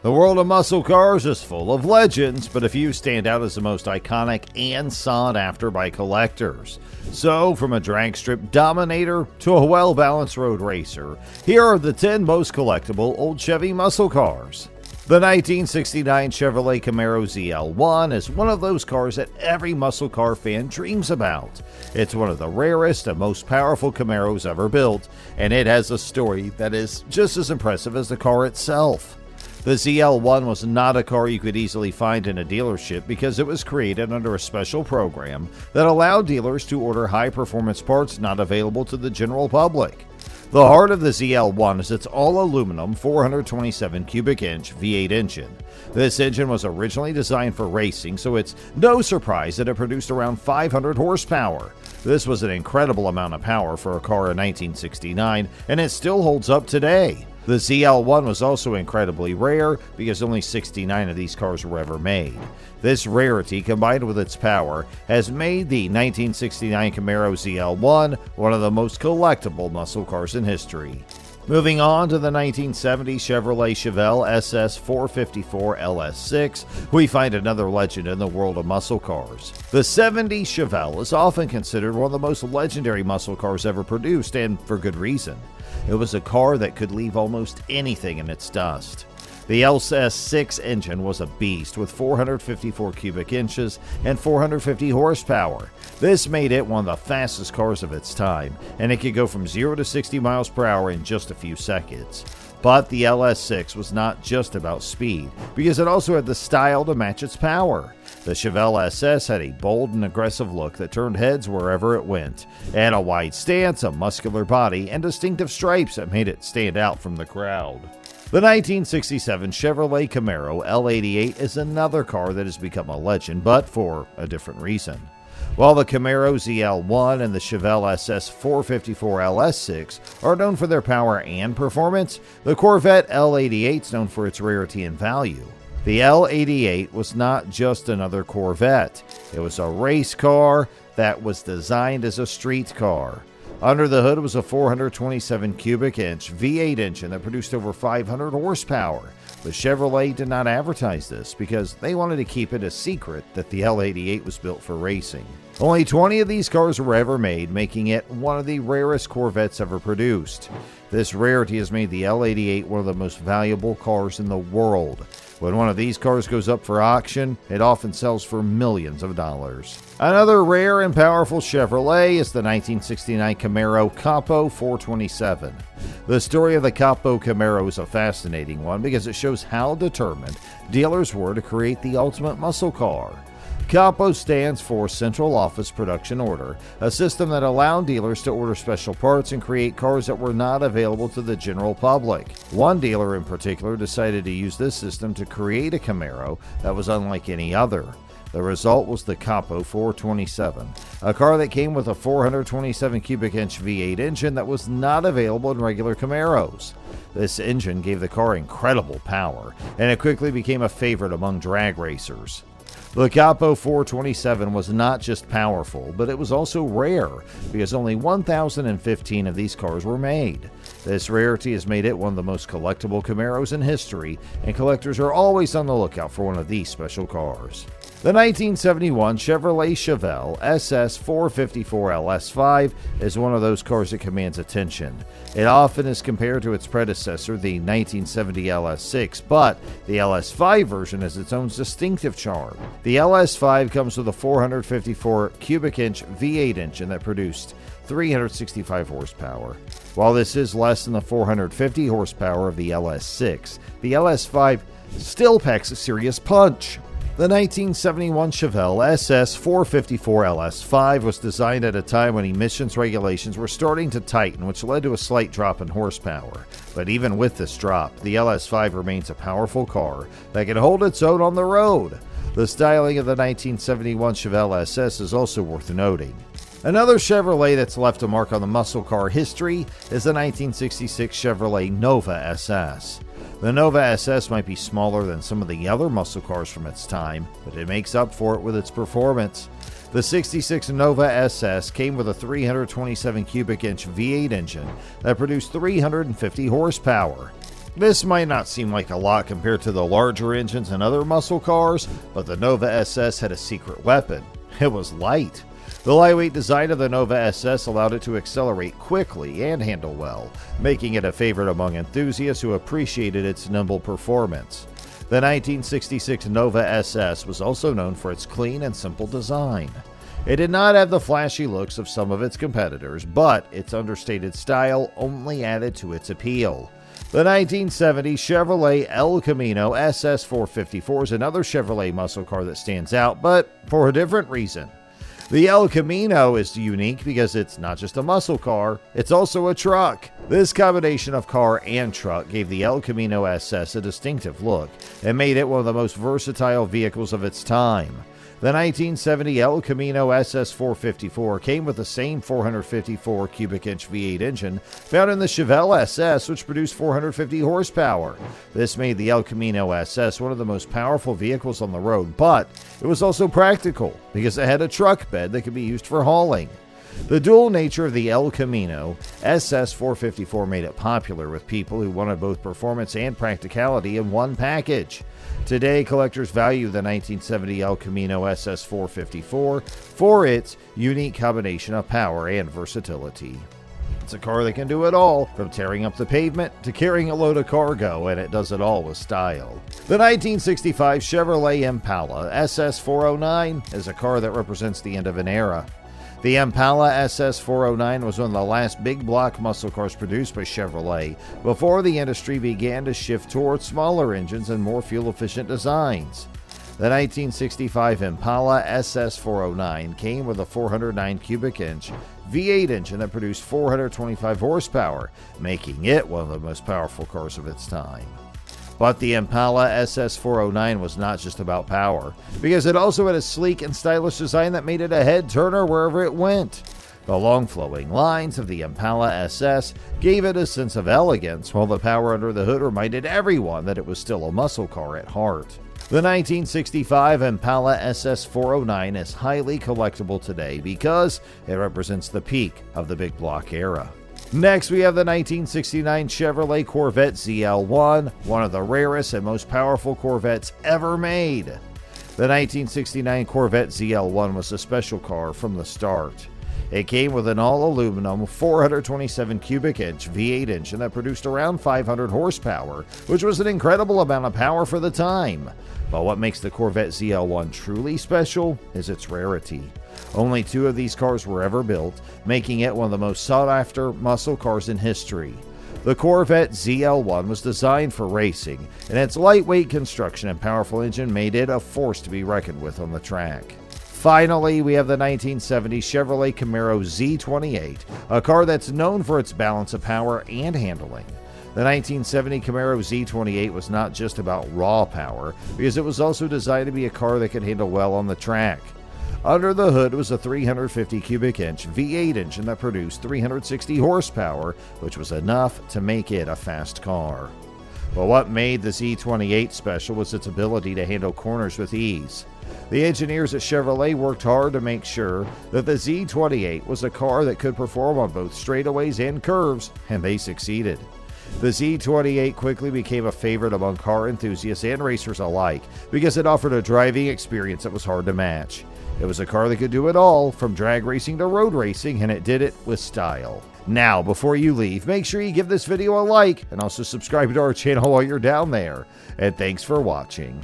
The world of muscle cars is full of legends, but a few stand out as the most iconic and sought after by collectors. So, from a drag strip dominator to a well-balanced road racer, here are the 10 most collectible old Chevy muscle cars. The 1969 Chevrolet Camaro ZL1 is one of those cars that every muscle car fan dreams about. It's one of the rarest and most powerful Camaros ever built, and it has a story that is just as impressive as the car itself. The ZL1 was not a car you could easily find in a dealership because it was created under a special program that allowed dealers to order high-performance parts not available to the general public. The heart of the ZL1 is its all-aluminum 427 cubic inch V8 engine. This engine was originally designed for racing, so it's no surprise that it produced around 500 horsepower. This was an incredible amount of power for a car in 1969, and it still holds up today. The ZL1 was also incredibly rare because only 69 of these cars were ever made. This rarity, combined with its power, has made the 1969 Camaro ZL1 one of the most collectible muscle cars in history. Moving on to the 1970 Chevrolet Chevelle SS 454 LS6, we find another legend in the world of muscle cars. The 70 Chevelle is often considered one of the most legendary muscle cars ever produced, and for good reason. It was a car that could leave almost anything in its dust. The LS6 engine was a beast with 454 cubic inches and 450 horsepower. This made it one of the fastest cars of its time, and it could go from 0 to 60 miles per hour in just a few seconds. But the LS6 was not just about speed, because it also had the style to match its power. The Chevelle SS had a bold and aggressive look that turned heads wherever it went. It had a wide stance, a muscular body, and distinctive stripes that made it stand out from the crowd. The 1967 Chevrolet Camaro L88 is another car that has become a legend, but for a different reason. While the Camaro ZL1 and the Chevelle SS 454 LS6 are known for their power and performance, the Corvette L88 is known for its rarity and value. The L88 was not just another Corvette. It was a race car that was designed as a street car. Under the hood was a 427 cubic inch V8 engine that produced over 500 horsepower. But Chevrolet did not advertise this because they wanted to keep it a secret that the L88 was built for racing. Only 20 of these cars were ever made, making it one of the rarest Corvettes ever produced. This rarity has made the L88 one of the most valuable cars in the world. When one of these cars goes up for auction, it often sells for millions of dollars. Another rare and powerful Chevrolet is the 1969 Camaro COPO 427. The story of the COPO Camaro is a fascinating one because it shows how determined dealers were to create the ultimate muscle car. COPO stands for Central Office Production Order, a system that allowed dealers to order special parts and create cars that were not available to the general public. One dealer in particular decided to use this system to create a Camaro that was unlike any other. The result was the COPO 427, a car that came with a 427 cubic inch V8 engine that was not available in regular Camaros. This engine gave the car incredible power, and it quickly became a favorite among drag racers. The COPO 427 was not just powerful, but it was also rare because only 1,015 of these cars were made. This rarity has made it one of the most collectible Camaros in history, and collectors are always on the lookout for one of these special cars. The 1971 Chevrolet Chevelle SS 454 LS5 is one of those cars that commands attention. It often is compared to its predecessor, the 1970 LS6, but the LS5 version has its own distinctive charm. The LS5 comes with a 454 cubic inch V8 engine that produced 365 horsepower. While this is less than the 450 horsepower of the LS6, the LS5 still packs a serious punch. The 1971 Chevelle SS 454 LS5 was designed at a time when emissions regulations were starting to tighten, which led to a slight drop in horsepower. But even with this drop, the LS5 remains a powerful car that can hold its own on the road. The styling of the 1971 Chevelle SS is also worth noting. Another Chevrolet that's left a mark on the muscle car history is the 1966 Chevrolet Nova SS. The Nova SS might be smaller than some of the other muscle cars from its time, but it makes up for it with its performance. The 66 Nova SS came with a 327 cubic inch V8 engine that produced 350 horsepower. This might not seem like a lot compared to the larger engines and other muscle cars, but the Nova SS had a secret weapon. It was light. The lightweight design of the Nova SS allowed it to accelerate quickly and handle well, making it a favorite among enthusiasts who appreciated its nimble performance. The 1966 Nova SS was also known for its clean and simple design. It did not have the flashy looks of some of its competitors, but its understated style only added to its appeal. The 1970 Chevrolet El Camino SS 454 is another Chevrolet muscle car that stands out, but for a different reason. The El Camino is unique because it's not just a muscle car, it's also a truck. This combination of car and truck gave the El Camino SS a distinctive look and made it one of the most versatile vehicles of its time. The 1970 El Camino SS 454 came with the same 454 cubic inch V8 engine found in the Chevelle SS, which produced 450 horsepower. This made the El Camino SS one of the most powerful vehicles on the road, but it was also practical because it had a truck bed that could be used for hauling. The dual nature of the El Camino SS 454 made it popular with people who wanted both performance and practicality in one package. Today, collectors value the 1970 El Camino SS 454 for its unique combination of power and versatility. It's a car that can do it all, from tearing up the pavement to carrying a load of cargo, and it does it all with style. The 1965 Chevrolet Impala SS 409 is a car that represents the end of an era. The Impala SS 409 was one of the last big block muscle cars produced by Chevrolet before the industry began to shift towards smaller engines and more fuel-efficient designs. The 1965 Impala SS 409 came with a 409 cubic inch V8 engine that produced 425 horsepower, making it one of the most powerful cars of its time. But the Impala SS 409 was not just about power, because it also had a sleek and stylish design that made it a head-turner wherever it went. The long flowing lines of the Impala SS gave it a sense of elegance, while the power under the hood reminded everyone that it was still a muscle car at heart. The 1965 Impala SS 409 is highly collectible today because it represents the peak of the big block era. Next, we have the 1969 Chevrolet Corvette ZL1, one of the rarest and most powerful Corvettes ever made. The 1969 Corvette ZL1 was a special car from the start. It came with an all-aluminum 427 cubic inch V8 engine that produced around 500 horsepower, which was an incredible amount of power for the time. But what makes the Corvette ZL1 truly special is its rarity. Only 2 of these cars were ever built, making it one of the most sought-after muscle cars in history. The Corvette ZL1 was designed for racing, and its lightweight construction and powerful engine made it a force to be reckoned with on the track. Finally, we have the 1970 Chevrolet Camaro Z28, a car that's known for its balance of power and handling. The 1970 Camaro Z28 was not just about raw power, because it was also designed to be a car that could handle well on the track. Under the hood was a 350 cubic inch V8 engine that produced 360 horsepower, which was enough to make it a fast car. But what made the Z28 special was its ability to handle corners with ease. The engineers at Chevrolet worked hard to make sure that the Z28 was a car that could perform on both straightaways and curves, and they succeeded. The Z28 quickly became a favorite among car enthusiasts and racers alike because it offered a driving experience that was hard to match. It was a car that could do it all, from drag racing to road racing, and it did it with style. Now, before you leave, make sure you give this video a like and also subscribe to our channel while you're down there. And thanks for watching.